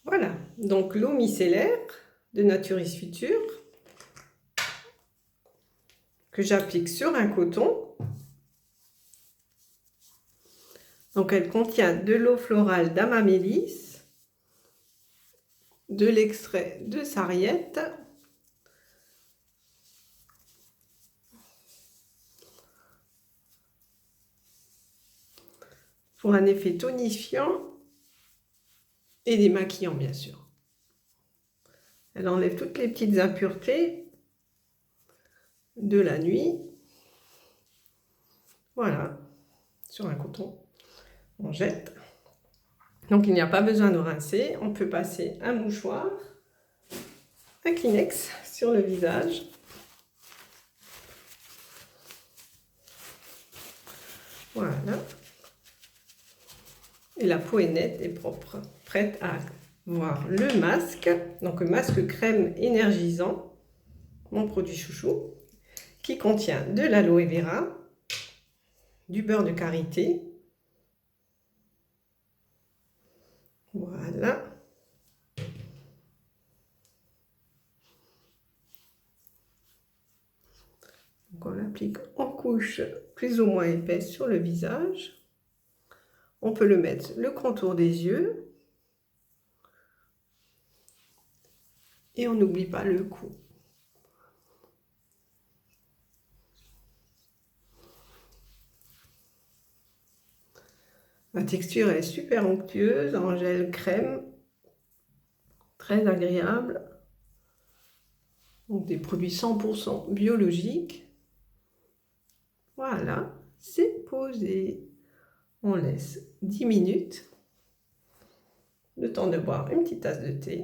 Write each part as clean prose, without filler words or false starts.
Voilà, donc l'eau micellaire de Naturis Future que j'applique sur un coton. Donc elle contient de l'eau florale d'Amamélis, de l'extrait de sarriette, pour un effet tonifiant et démaquillant bien sûr. Elle enlève toutes les petites impuretés de la nuit. Voilà, sur un coton, on jette. Donc il n'y a pas besoin de rincer, on peut passer un mouchoir, un Kleenex sur le visage. Voilà. Et la peau est nette et propre, prête à voir le masque. Donc le masque crème énergisant, mon produit chouchou, qui contient de l'aloe vera, du beurre de karité. Voilà. Donc on l'applique en couche plus ou moins épaisse sur le visage. On peut le mettre le contour des yeux. Et on n'oublie pas le cou. La texture est super onctueuse, en gel crème, très agréable. Donc des produits 100% biologiques. Voilà, c'est posé. On laisse 10 minutes, le temps de boire une petite tasse de thé.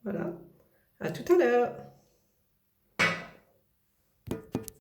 Voilà, à tout à l'heure.